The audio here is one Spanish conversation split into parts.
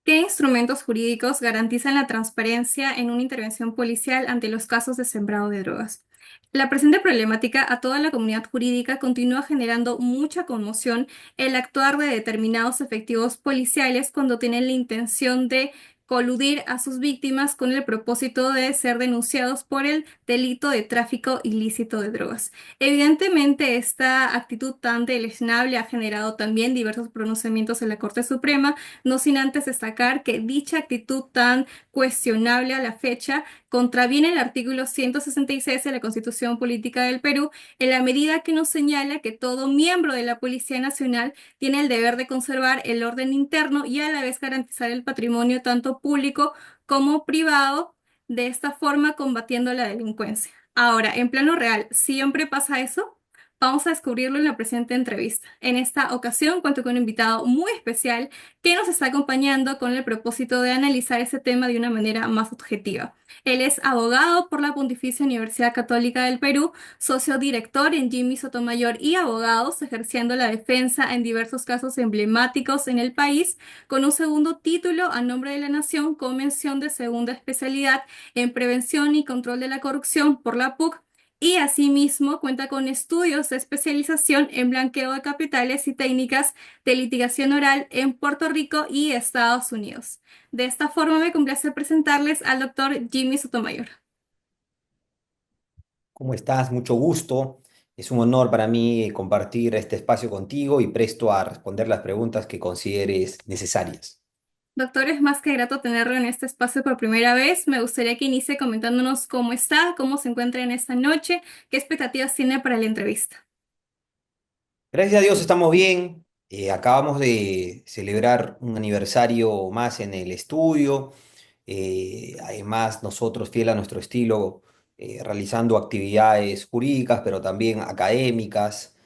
¿Qué instrumentos jurídicos garantizan la transparencia en una intervención policial ante los casos de sembrado de drogas? La presente problemática a toda la comunidad jurídica continúa generando mucha conmoción el actuar de determinados efectivos policiales cuando tienen la intención de coludir a sus víctimas con el propósito de ser denunciados por el delito de tráfico ilícito de drogas. Evidentemente, esta actitud tan deleznable ha generado también diversos pronunciamientos en la Corte Suprema, no sin antes destacar que dicha actitud tan cuestionable a la fecha contraviene el artículo 166 de la Constitución Política del Perú, en la medida que nos señala que todo miembro de la Policía Nacional tiene el deber de conservar el orden interno y a la vez garantizar el patrimonio tanto público como privado, de esta forma combatiendo la delincuencia. Ahora, en plano real, ¿siempre pasa eso? Vamos a descubrirlo en la presente entrevista. En esta ocasión cuento con un invitado muy especial que nos está acompañando con el propósito de analizar este tema de una manera más objetiva. Él es abogado por la Pontificia Universidad Católica del Perú, socio director en Jimmy Sotomayor y Abogados, ejerciendo la defensa en diversos casos emblemáticos en el país, con un segundo título a nombre de la Nación con mención de segunda especialidad en prevención y control de la corrupción por la PUC, y asimismo cuenta con estudios de especialización en blanqueo de capitales y técnicas de litigación oral en Puerto Rico y Estados Unidos. De esta forma me complace presentarles al doctor Jimmy Sotomayor. ¿Cómo estás? Mucho gusto. Es un honor para mí compartir este espacio contigo y presto a responder las preguntas que consideres necesarias. Doctor, es más que grato tenerlo en este espacio por primera vez. Me gustaría que inicie comentándonos cómo está, cómo se encuentra en esta noche, qué expectativas tiene para la entrevista. Gracias a Dios estamos bien. Acabamos de celebrar un aniversario más en el estudio. Además, nosotros, fiel a nuestro estilo, realizando actividades jurídicas, pero también académicas,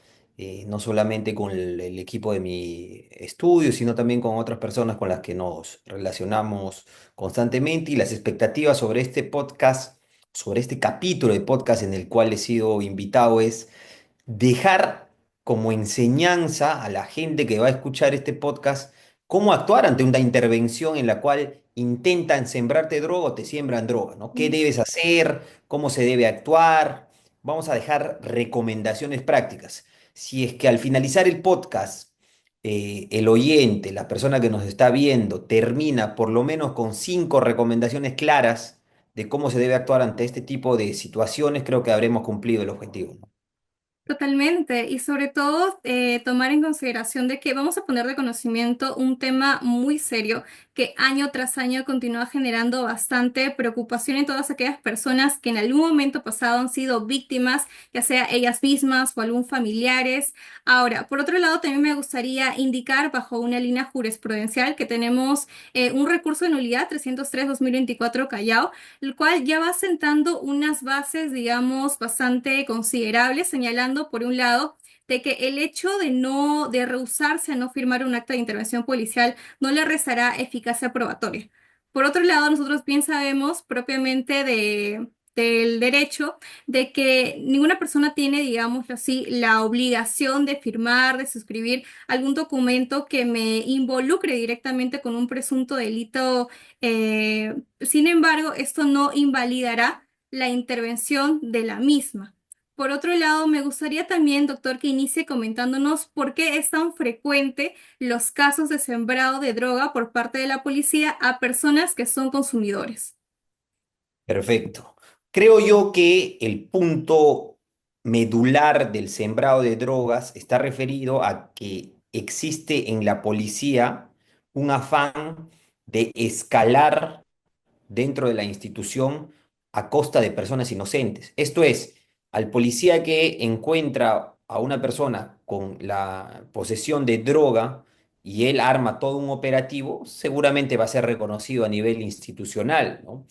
no solamente con el equipo de mi estudio, sino también con otras personas con las que nos relacionamos constantemente. Y las expectativas sobre este podcast, sobre este capítulo de podcast en el cual he sido invitado, es dejar como enseñanza a la gente que va a escuchar este podcast cómo actuar ante una intervención en la cual intentan sembrarte droga o te siembran droga, ¿no? ¿Qué debes hacer? ¿Cómo se debe actuar? Vamos a dejar recomendaciones prácticas. Si es que al finalizar el podcast, el oyente, la persona que nos está viendo, termina por lo menos con 5 recomendaciones claras de cómo se debe actuar ante este tipo de situaciones, creo que habremos cumplido el objetivo, ¿no? Totalmente, y sobre todo tomar en consideración de que vamos a poner de conocimiento un tema muy serio que año tras año continúa generando bastante preocupación en todas aquellas personas que en algún momento pasado han sido víctimas, ya sea ellas mismas o algún familiares. Ahora, por otro lado, también me gustaría indicar bajo una línea jurisprudencial que tenemos un recurso de nulidad 303/2024 Callao, el cual ya va sentando unas bases, digamos, bastante considerables, señalando, por un lado, de que el hecho de rehusarse a no firmar un acta de intervención policial no le restará eficacia probatoria. Por otro lado, nosotros bien sabemos propiamente del derecho de que ninguna persona tiene, digámoslo así, la obligación de firmar, de suscribir algún documento que me involucre directamente con un presunto delito. Sin embargo, esto no invalidará la intervención de la misma. Por otro lado, me gustaría también, doctor, que inicie comentándonos por qué es tan frecuente los casos de sembrado de droga por parte de la policía a personas que son consumidores. Perfecto. Creo yo que el punto medular del sembrado de drogas está referido a que existe en la policía un afán de escalar dentro de la institución a costa de personas inocentes. Esto es, al policía que encuentra a una persona con la posesión de droga y él arma todo un operativo, seguramente va a ser reconocido a nivel institucional, ¿no?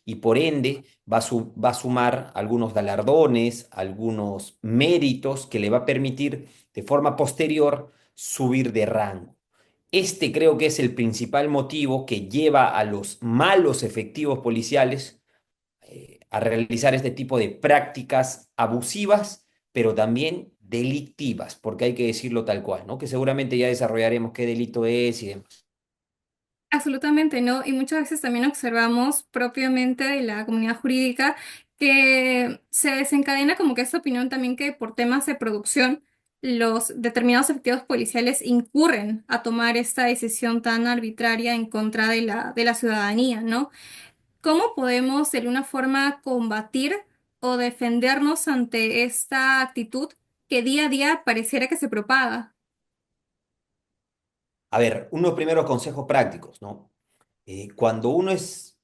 Y por ende va a sumar algunos galardones, algunos méritos que le va a permitir de forma posterior subir de rango. Este creo que es el principal motivo que lleva a los malos efectivos policiales a realizar este tipo de prácticas abusivas, pero también delictivas, porque hay que decirlo tal cual, ¿no? Que seguramente ya desarrollaremos qué delito es y demás. Absolutamente, ¿no? Y muchas veces también observamos propiamente de la comunidad jurídica que se desencadena como que esta opinión también que por temas de producción los determinados efectivos policiales incurren a tomar esta decisión tan arbitraria en contra de la ciudadanía, ¿no? ¿Cómo podemos de alguna forma combatir o defendernos ante esta actitud que día a día pareciera que se propaga? A ver, unos primeros consejos prácticos, ¿no? Cuando uno es,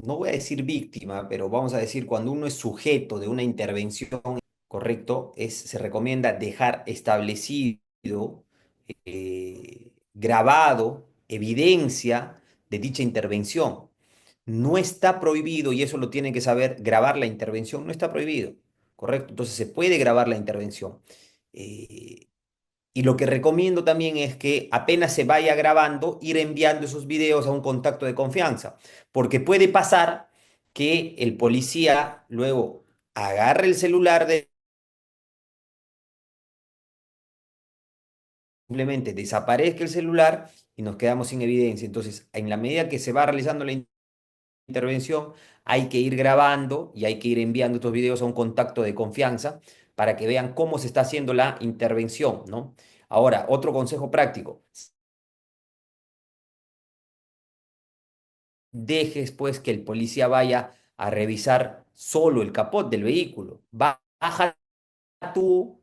no voy a decir víctima, pero vamos a decir cuando uno es sujeto de una intervención, correcto, se recomienda dejar establecido, grabado, evidencia de dicha intervención. No está prohibido, y eso lo tienen que saber, grabar la intervención no está prohibido, correcto. Entonces se puede grabar la intervención. Eh, y lo que recomiendo también es que apenas se vaya grabando, ir enviando esos videos a un contacto de confianza, porque puede pasar que el policía luego agarre el celular de simplemente desaparezca el celular y nos quedamos sin evidencia. Entonces, en la medida que se va realizando la intervención, hay que ir grabando y hay que ir enviando estos videos a un contacto de confianza para que vean cómo se está haciendo la intervención, ¿no? Ahora, otro consejo práctico. Dejes pues que el policía vaya a revisar solo el capot del vehículo. Baja tú,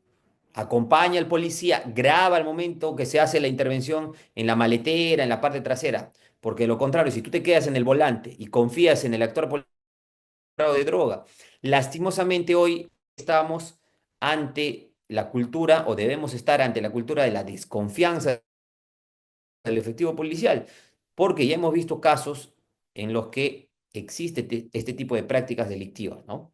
acompaña al policía, graba el momento que se hace la intervención en la maletera, en la parte trasera. Porque de lo contrario, si tú te quedas en el volante y confías en el actor de droga, lastimosamente hoy estamos ante la cultura o debemos estar ante la cultura de la desconfianza del efectivo policial, porque ya hemos visto casos en los que existe este tipo de prácticas delictivas, ¿no?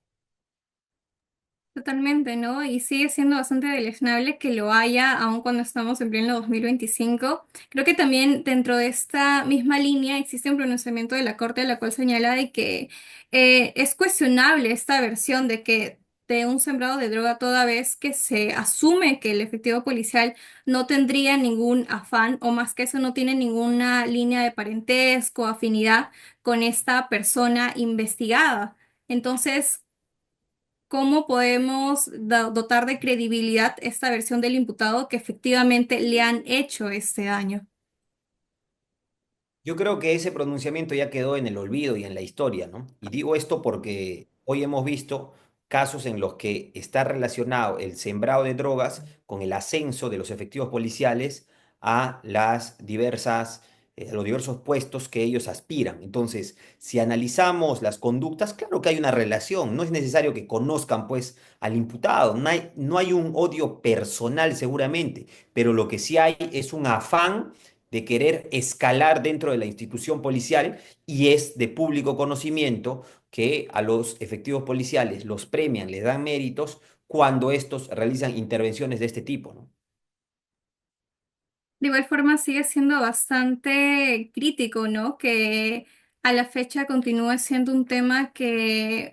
Totalmente, ¿no? Y sigue siendo bastante deleznable que lo haya, aun cuando estamos en pleno 2025. Creo que también dentro de esta misma línea existe un pronunciamiento de la Corte, la cual señala de que es cuestionable esta versión de que de un sembrado de droga toda vez que se asume que el efectivo policial no tendría ningún afán o más que eso no tiene ninguna línea de parentesco, afinidad con esta persona investigada. Entonces, ¿cómo podemos dotar de credibilidad esta versión del imputado que efectivamente le han hecho este daño? Yo creo que ese pronunciamiento ya quedó en el olvido y en la historia, ¿no? Y digo esto porque hoy hemos visto casos en los que está relacionado el sembrado de drogas con el ascenso de los efectivos policiales a a los diversos puestos que ellos aspiran. Entonces, si analizamos las conductas, claro que hay una relación. No es necesario que conozcan, pues, al imputado. No hay un odio personal, seguramente, pero lo que sí hay es un afán de querer escalar dentro de la institución policial y es de público conocimiento que a los efectivos policiales los premian, les dan méritos cuando estos realizan intervenciones de este tipo, ¿no? De igual forma, sigue siendo bastante crítico, ¿no? Que a la fecha continúe siendo un tema que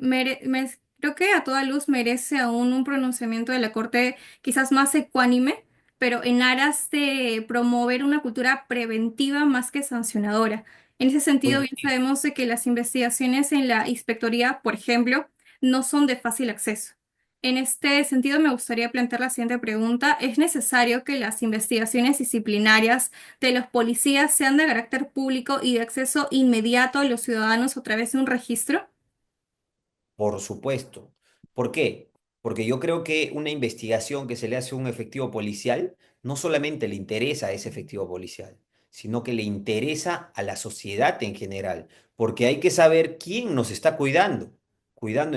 creo que a toda luz merece aún un pronunciamiento de la Corte quizás más ecuánime, pero en aras de promover una cultura preventiva más que sancionadora. En ese sentido, bien Coincido. sabemos de que las investigaciones en la inspectoría, por ejemplo, no son de fácil acceso. En este sentido, me gustaría plantear la siguiente pregunta. ¿Es necesario que las investigaciones disciplinarias de los policías sean de carácter público y de acceso inmediato a los ciudadanos a través de un registro? Por supuesto. ¿Por qué? Porque yo creo que una investigación que se le hace a un efectivo policial no solamente le interesa a ese efectivo policial, sino que le interesa a la sociedad en general, porque hay que saber quién nos está cuidando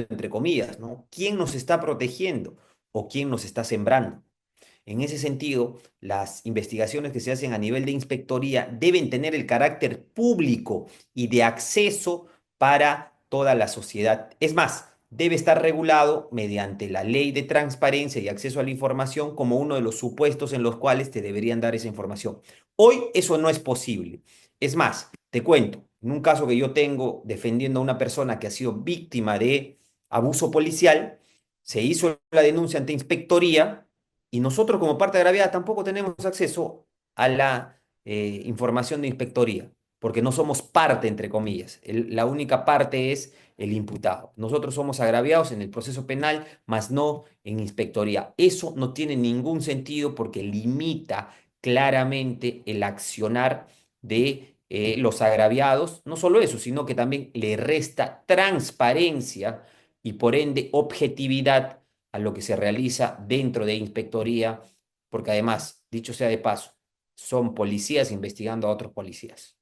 entre comillas, ¿no? ¿Quién nos está protegiendo o quién nos está sembrando? En ese sentido, las investigaciones que se hacen a nivel de inspectoría deben tener el carácter público y de acceso para toda la sociedad. Es más, debe estar regulado mediante la ley de transparencia y acceso a la información como uno de los supuestos en los cuales te deberían dar esa información. Hoy eso no es posible. Es más, te cuento, en un caso que yo tengo defendiendo a una persona que ha sido víctima de abuso policial, se hizo la denuncia ante inspectoría y nosotros como parte de gravedad tampoco tenemos acceso a la información de inspectoría. porque no somos parte, entre comillas. La única parte es el imputado. Nosotros somos agraviados en el proceso penal, mas no en inspectoría. Eso no tiene ningún sentido porque limita claramente el accionar de los agraviados. No solo eso, sino que también le resta transparencia y por ende objetividad a lo que se realiza dentro de inspectoría, porque además, dicho sea de paso, son policías investigando a otros policías.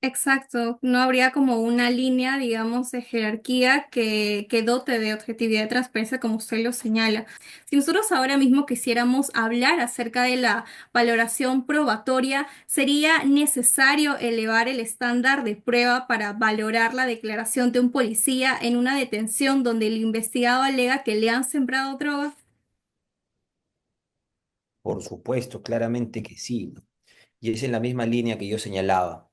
Exacto, no habría como una línea, digamos, de jerarquía que dote de objetividad y transparencia como usted lo señala. Si nosotros ahora mismo quisiéramos hablar acerca de la valoración probatoria, ¿sería necesario elevar el estándar de prueba para valorar la declaración de un policía en una detención donde el investigado alega que le han sembrado droga? Por supuesto, claramente que sí, ¿no? Y es en la misma línea que yo señalaba.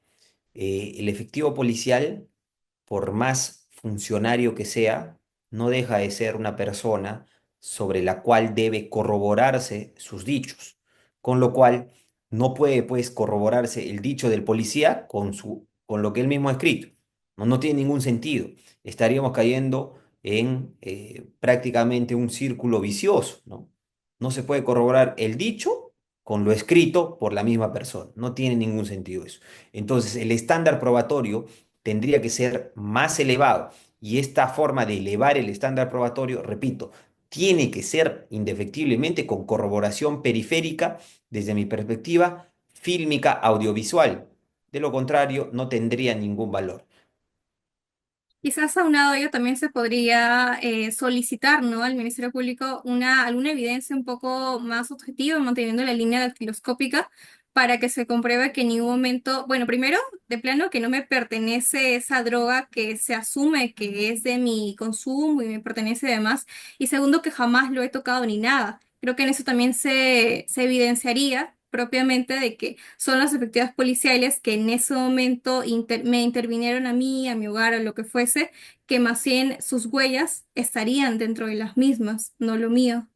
El efectivo policial, por más funcionario que sea, no deja de ser una persona sobre la cual debe corroborarse sus dichos, con lo cual no puede pues corroborarse el dicho del policía con lo que él mismo ha escrito. No, no tiene ningún sentido. Estaríamos cayendo en prácticamente un círculo vicioso, ¿no? No se puede corroborar el dicho con lo escrito por la misma persona. No tiene ningún sentido eso. Entonces, el estándar probatorio tendría que ser más elevado y esta forma de elevar el estándar probatorio, repito, tiene que ser indefectiblemente con corroboración periférica, desde mi perspectiva, fílmica, audiovisual. De lo contrario, no tendría ningún valor. Quizás aunado a ello también se podría solicitar, ¿no?, al Ministerio Público alguna evidencia un poco más objetiva, manteniendo la línea dactiloscópica, para que se compruebe que en ningún momento, bueno, primero, de plano, que no me pertenece esa droga que se asume que es de mi consumo y me pertenece además, y segundo, que jamás lo he tocado ni nada. Creo que en eso también se evidenciaría propiamente de que son las efectivas policiales que en ese momento me intervinieron a mí, a mi hogar, a lo que fuese, que más bien sus huellas estarían dentro de las mismas, no lo mío.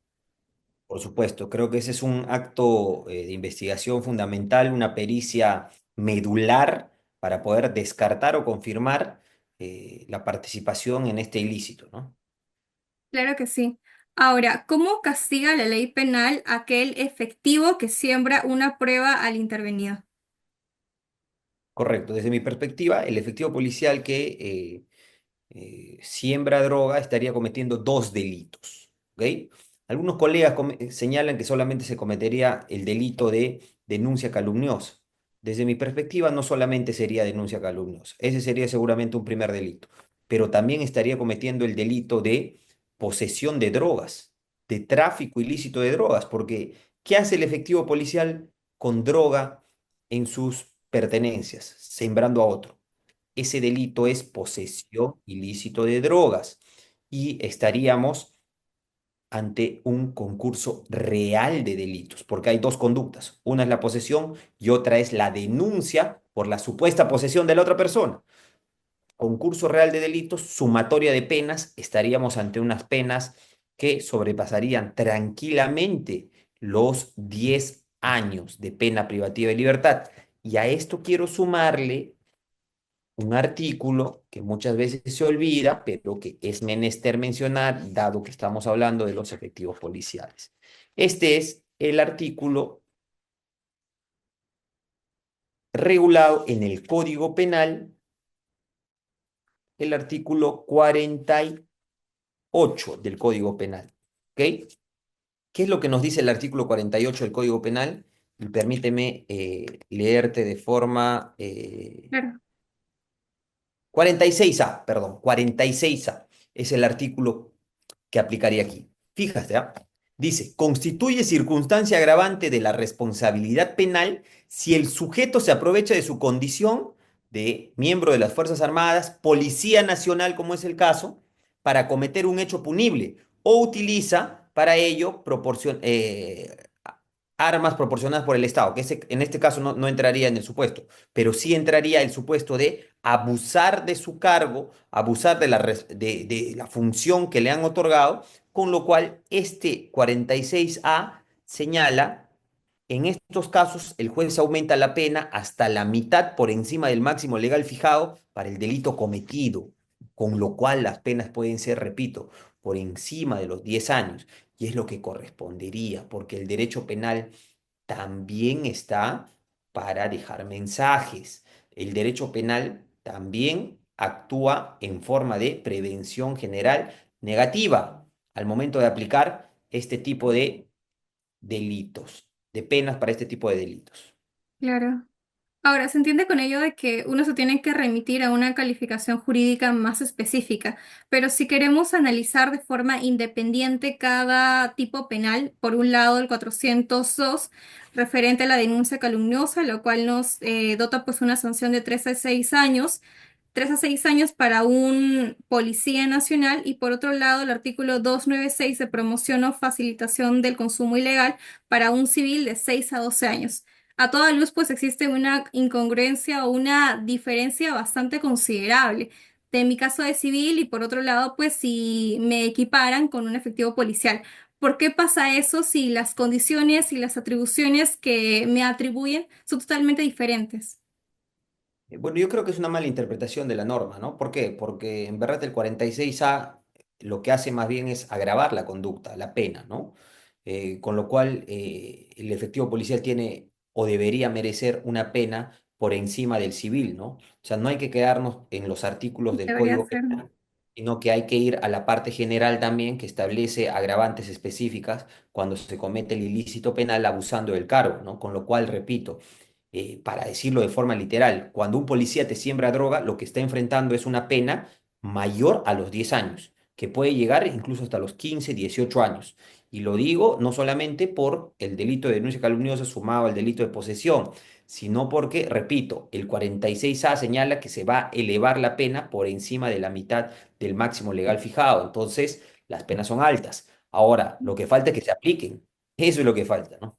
Por supuesto, creo que ese es un acto de investigación fundamental, una pericia medular para poder descartar o confirmar la participación en este ilícito, ¿no? Claro que sí. Ahora, ¿cómo castiga la ley penal aquel efectivo que siembra una prueba al intervenido? Correcto, desde mi perspectiva, el efectivo policial que siembra droga estaría cometiendo dos delitos, ¿ok? Algunos colegas señalan que solamente se cometería el delito de denuncia calumniosa. Desde mi perspectiva, no solamente sería denuncia calumniosa, ese sería seguramente un primer delito, pero también estaría cometiendo el delito de posesión de drogas, de tráfico ilícito de drogas, porque ¿qué hace el efectivo policial con droga en sus pertenencias, sembrando a otro? Ese delito es posesión ilícito de drogas y estaríamos ante un concurso real de delitos, porque hay dos conductas. Una es la posesión y otra es la denuncia por la supuesta posesión de la otra persona. Concurso real de delitos, sumatoria de penas, estaríamos ante unas penas que sobrepasarían tranquilamente los 10 años de pena privativa de libertad. Y a esto quiero sumarle un artículo que muchas veces se olvida, pero que es menester mencionar, dado que estamos hablando de los efectivos policiales. Este es el artículo regulado en el Código Penal, el artículo 48 del Código Penal. ¿Ok? ¿Qué es lo que nos dice el artículo 48 del Código Penal? Y permíteme leerte de forma Claro. 46A, perdón, 46A es el artículo que aplicaría aquí. Fíjate, ¿ah? Dice, constituye circunstancia agravante de la responsabilidad penal si el sujeto se aprovecha de su condición de miembro de las Fuerzas Armadas, Policía Nacional, como es el caso, para cometer un hecho punible o utiliza para ello armas proporcionadas por el Estado, que en este caso no entraría en el supuesto, pero sí entraría el supuesto de abusar de su cargo, abusar de la función que le han otorgado, con lo cual este 46A señala En estos casos, el juez aumenta la pena hasta la mitad por encima del máximo legal fijado para el delito cometido, con lo cual las penas pueden ser, repito, por encima de los 10 años. Y es lo que correspondería, porque el derecho penal también está para dejar mensajes. El derecho penal también actúa en forma de prevención general negativa al momento de aplicar este tipo de delitos, de penas para este tipo de delitos. Claro. Ahora, se entiende con ello de que uno se tiene que remitir a una calificación jurídica más específica, pero si queremos analizar de forma independiente cada tipo penal, por un lado el 402 referente a la denuncia calumniosa, lo cual nos dota pues una sanción de 3 a 6 años, 3 a 6 años para un policía nacional y por otro lado el artículo 296 de promoción o facilitación del consumo ilegal para un civil de 6 a 12 años. A toda luz, pues existe una incongruencia o una diferencia bastante considerable de mi caso de civil y por otro lado, pues si me equiparan con un efectivo policial. ¿Por qué pasa eso si las condiciones y las atribuciones que me atribuyen son totalmente diferentes? Bueno, yo creo que es una mala interpretación de la norma, ¿no? ¿Por qué? Porque en verdad el 46A lo que hace más bien es agravar la conducta, la pena, ¿no? Con lo cual el efectivo policial tiene o debería merecer una pena por encima del civil, ¿no? O sea, no hay que quedarnos en los artículos del Debería Código ser. Penal, sino que hay que ir a la parte general también que establece agravantes específicas cuando se comete el ilícito penal abusando del cargo, ¿no? Con lo cual, repito, para decirlo de forma literal, cuando un policía te siembra droga, lo que está enfrentando es una pena mayor a los 10 años, que puede llegar incluso hasta los 15, 18 años. Y lo digo no solamente por el delito de denuncia calumniosa sumado al delito de posesión, sino porque, repito, el 46A señala que se va a elevar la pena por encima de la mitad del máximo legal fijado. Entonces, las penas son altas. Ahora, lo que falta es que se apliquen. Eso es lo que falta, ¿no?